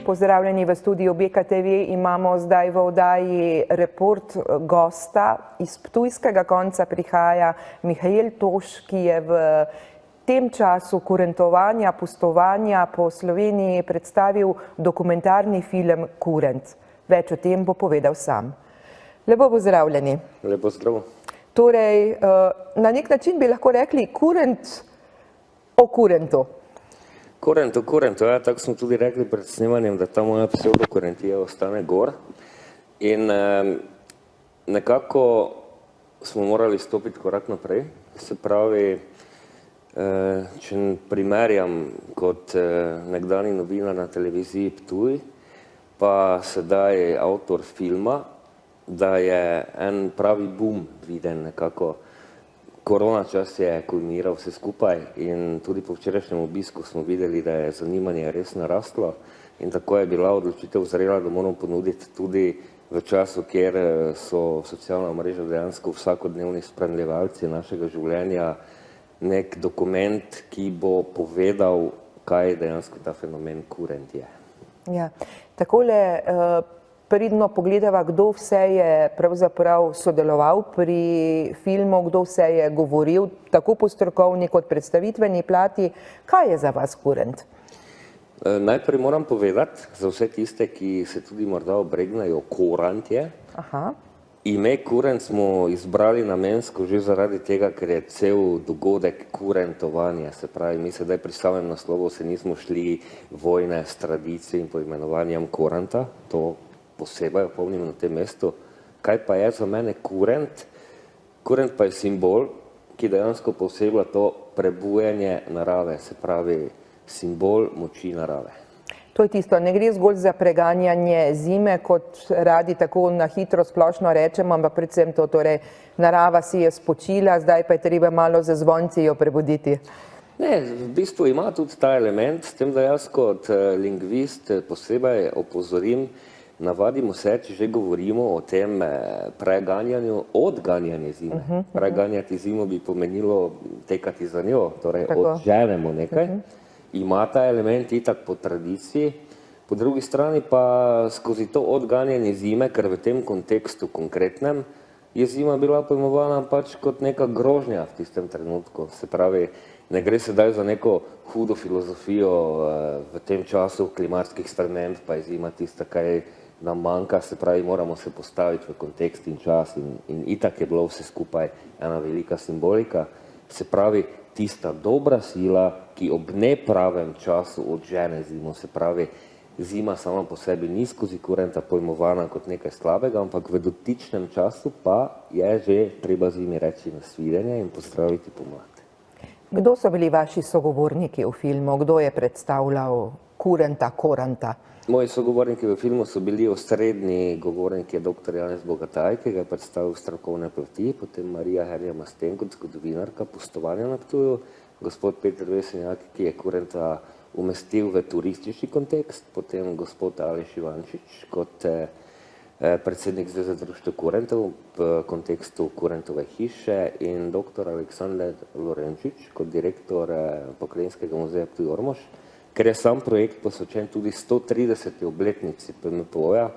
pozdravljeni v studiu BKTV. Imamo zdaj v oddaji report gosta. Iz ptujskega konca prihaja Mihael Toš, ki je v tem času kurentovanja, pustovanja po Sloveniji predstavil dokumentarni film Kurent. Več o tem bo povedal sam. Lepo pozdravljeni. Lepo zdrav. Torej, na nek način bi lahko rekli kurent o kurentu. Kurent o kurentu, ja, tako smo tudi rekli pred snemanjem, da ta moja pseudokurentija ostane gor. In nekako smo morali stopiti korak naprej. Se pravi, če primerjam kot nekdanji novinar na televiziji Ptuj, pa sedaj avtor filma, da je en pravi boom viden nekako. Korona čas je kulminiral vse skupaj in tudi po včerajšnjem obisku smo videli, da je zanimanje res narastlo in tako je bila odločitev zrela, da moramo ponuditi tudi v času, kjer so socialna mreža dejansko vsakodnevni spremljevalci našega življenja, nek dokument, ki bo povedal, kaj dejansko ta fenomen kurent je. Ja, takole pridno pogledava, kdo vse je pravzaprav sodeloval pri filmu, kdo vse je govoril, tako po strokovni kot predstavitveni plati. Kaj je za vas kurent? Najprej moram povedati, za vse tiste, ki se tudi morda obregnajo, kurent je. Ime kurent smo izbrali namensko že zaradi tega, ker je cel dogodek kurentovanja. Se pravi, mi sedaj pri samem naslovu se nismo šli vojne s tradicijo in poimenovanjem kurenta, to posebej opomnim na tem mestu. Kaj pa je za mene kurent? Kurent pa je simbol, ki dejansko posebej to prebujanje narave, se pravi simbol moči narave. To je tisto, ne gre zgolj za preganjanje zime, kot radi tako na hitro splošno rečemo, ampak predvsem to, torej narava si je spočila, zdaj pa je treba malo za zvonci jo prebuditi. Ne, v bistvu ima tudi ta element, s tem, da jaz kot lingvist posebej opozorim, navadimo se, če že govorimo o tem preganjanju, odganjanje zime. Preganjati zimo bi pomenilo tekati za njo, torej odženemo nekaj. Ima ta element itak po tradiciji, po drugi strani pa skozi to odganjanje zime, ker v tem kontekstu konkretnem je zima bila pojmovana pač kot neka grožnja v tistem trenutku. Se pravi, ne gre sedaj za neko hudo filozofijo v tem času klimatskih sprememb, pa je zima tista, kaj nam manjka, se pravi, moramo se postaviti v kontekst in čas in itak je bilo vse skupaj ena velika simbolika. Se pravi, tista dobra sila, ki ob nepravem času odžene zimo, se pravi, zima sama po sebi ni skozi kurenta pojmovana kot nekaj slabega, ampak v dotičnem času pa je že treba zimi reči nasvidenje in pozdraviti pomlad. Kdo so bili vaši sogovorniki v filmu? Kdo je predstavljal kurenta? Moji sogovorniki v filmu so bili osrednji govornik je dr. Janez Bogataj, ki ga je predstavil strokovne plati, potem Marija Herja Masten kot zgodovinarka pustovanja na Ptuju, gospod Peter Vesenjak, ki je kurenta umestil v turistični kontekst, potem gospod Aleš Ivančič kot predsednik Zveze društev kurentov v kontekstu kurentove hiše in dr. Aleksander Lorenčič kot direktor Pokrajinskega muzeja Ptuj-Ormož. Ker je sam projekt posvečen tudi 130. obletnici PMPO-ja,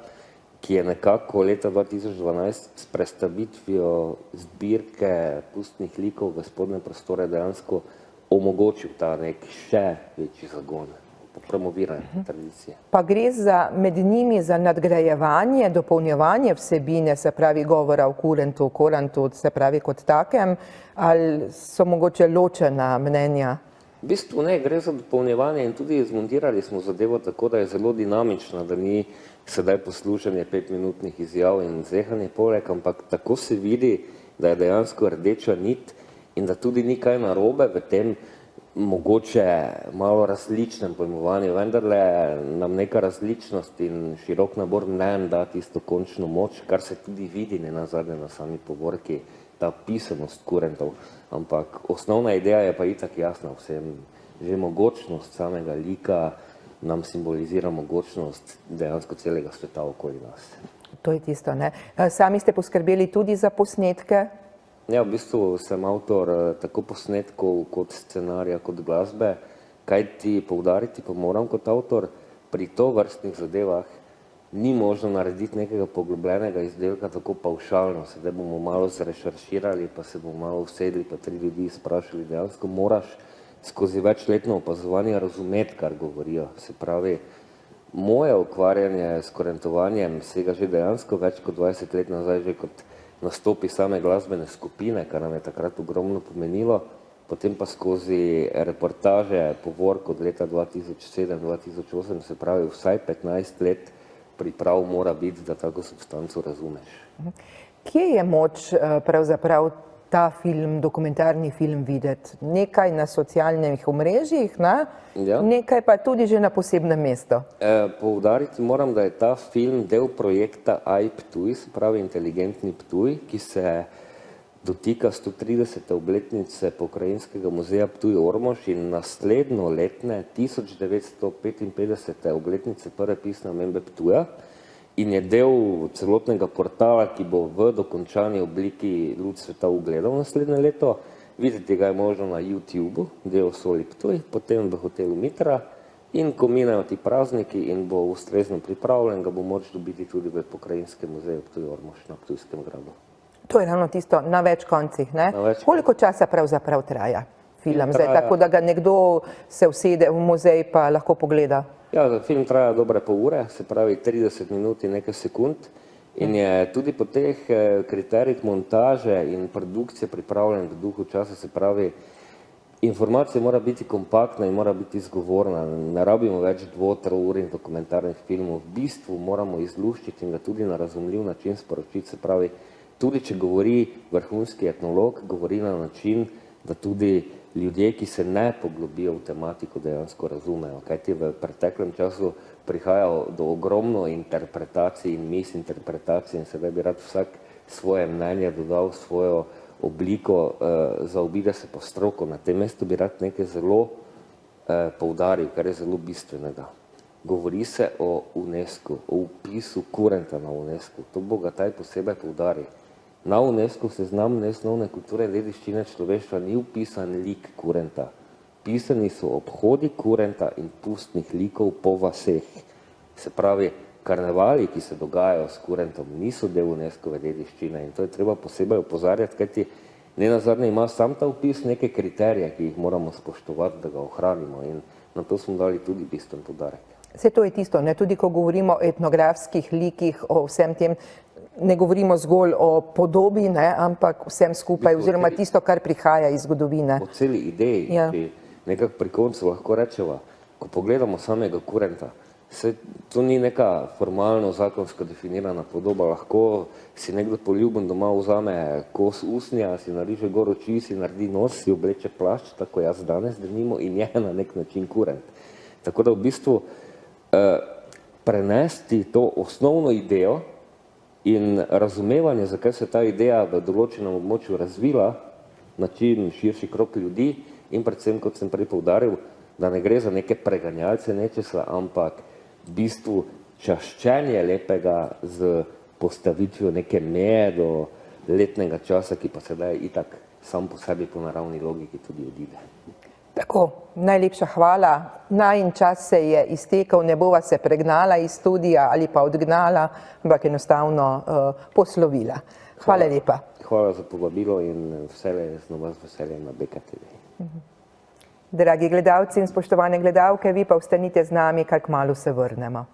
ki je nekako leta 2012 s prestavitvijo zbirke pustnih likov v spodnje prostore dejansko omogočil ta nek še večji zagon po promoviranju tradicije. Pa gre med njimi za nadgrajevanje, dopolnjevanje vsebine, se pravi govora o kurentu, se pravi kot takem, ali so mogoče ločena mnenja? V bistvu ne, gre za dopolnjevanje in tudi zmontirali smo zadevo tako, da je zelo dinamična, da ni sedaj poslušanje 5-minutnih izjav in zehanje poleg, ampak tako se vidi, da je dejansko rdeča nit in da tudi ni kaj narobe v tem mogoče malo različnem pojmovanju, vendarle nam neka različnost in širok nabor mnenj da tisto končno moč, kar se tudi vidi nenazadnje na sami povorki, ta pisanost kurentov, ampak osnovna ideja je pa itak jasna vsem. Že mogočnost samega lika nam simbolizira mogočnost dejansko celega sveta okoli nas. To je tisto, ne? Sami ste poskrbeli tudi za posnetke? Ja, v bistvu sem avtor tako posnetkov kot scenarija, kot glasbe. Kaj ti poudariti pa moram kot avtor? pri tovrstnih zadevah ni možno narediti nekega poglobljenega izdelka tako pavšalno, sedaj bomo malo zrešerširali, pa se bomo malo usedli, pa 3 ljudi sprašali, dejansko moraš skozi večletno opazovanje razumeti, kar govorijo. Se pravi, moje ukvarjanje s kurentovanjem sega že dejansko več kot 20 let nazaj, že kot nastopi same glasbene skupine, kar nam je takrat ogromno pomenilo, potem pa skozi reportaže Povork od leta 2007-2008, se pravi vsaj 15 let priprav mora biti, da tako substanco razumeš. Kje je moč pravzaprav ta film, dokumentarni film videti? Nekaj na socialnih omrežjih, Ja. nekaj pa tudi že na posebnem mestu. Poudariti moram, da je ta film del projekta iPtuj, se pravi inteligentni Ptuj, ki se dotika 130. obletnice Pokrajinskega muzeja Ptuj-Ormož in naslednjo letne 1955. obletnice prve pisne omembe Ptuja in je del celotnega portala, ki bo v dokončani obliki luč sveta ugledal naslednje leto. Videti ga je možno na YouTubeu, del Soli Ptuj, potem v hotelu Mitra in ko minejo ti prazniki in bo ustrezno pripravljen, ga bo moč dobiti tudi v Pokrajinskem muzeju Ptuj-Ormož na Ptujskem gradu. To je ravno tisto na več koncih, ne? Koliko časa pravzaprav traja film zdaj, tako da ga nekdo se usede v muzej pa lahko pogleda? Ja, film traja dobre pol ure, se pravi 30 minut in nekaj sekund in je tudi po teh kriterijih montaže in produkcije pripravljen v duhu časa, se pravi, informacija mora biti kompaktna in mora biti izgovorna, ne rabimo več 2-3 urnih dokumentarnih filmov, v bistvu moramo izluščiti in ga tudi na razumljiv način sporočiti, se pravi, tudi če govori vrhunski etnolog, govori na način, da tudi ljudje, ki se ne poglobijo v tematiko, dejansko razumejo. Kajti v preteklem času prihaja do ogromno interpretacij in misinterpretacij in sedaj bi rad vsak svoje mnenje dodal, svojo obliko, zaobide se po stroko. Na tem mestu bi rad nekaj zelo poudaril, kar je zelo bistvenega. Govori se o UNESCO, o vpisu kurenta na UNESCO. To Bogataj posebej poudari. Na UNESCO seznam nesnovne kulture dediščine človeštva ni vpisan lik kurenta. Pisani so obhodi kurenta in pustnih likov po vaseh. Se pravi, karnevali, ki se dogajajo s kurentom, niso del UNESCO-ve dediščine in to je treba posebej opozarjati, kajti nenazadnje ima sam ta vpis neke kriterije, ki jih moramo spoštovati, da ga ohranimo in na to smo dali tudi bistven poudarek. Vse to je tisto, ne? Tudi ko govorimo o etnografskih likih, o vsem tem, ne govorimo zgolj o podobi, ne? Ampak vsem skupaj, oziroma tisto, kar prihaja iz zgodovine. O celi ideji, ki nekako pri koncu lahko rečeva, ko pogledamo samega kurenta, to ni neka formalno zakonsko definirana podoba, lahko si nekdo poljuben doma vzame kos usnja, si nariže gor oči, si naredi nos, si obleče plašč, tako jaz danes denimo in je na nek način kurent. Tako da v bistvu prenesti to osnovno idejo in razumevanje, zakaj se ta ideja v določenem območju razvila, način širši krog ljudi in predvsem, kot sem prej poudaril, da ne gre za neke preganjalce nečesa, ampak v bistvu čaščenje lepega z postavitvijo neke meje do letnega časa, ki pa sedaj itak sam po sebi po naravni logiki tudi odide. Tako, najlepša hvala. Najin čas se je iztekel, ne bova se pregnala iz studija ali pa odgnala, ampak enostavno poslovila. Hvala lepa. Hvala za povabilo in vselej znova z veseljem na BKTV. Dragi gledalci in spoštovane gledalke, vi pa ostanite z nami, kar kmalu se vrnemo.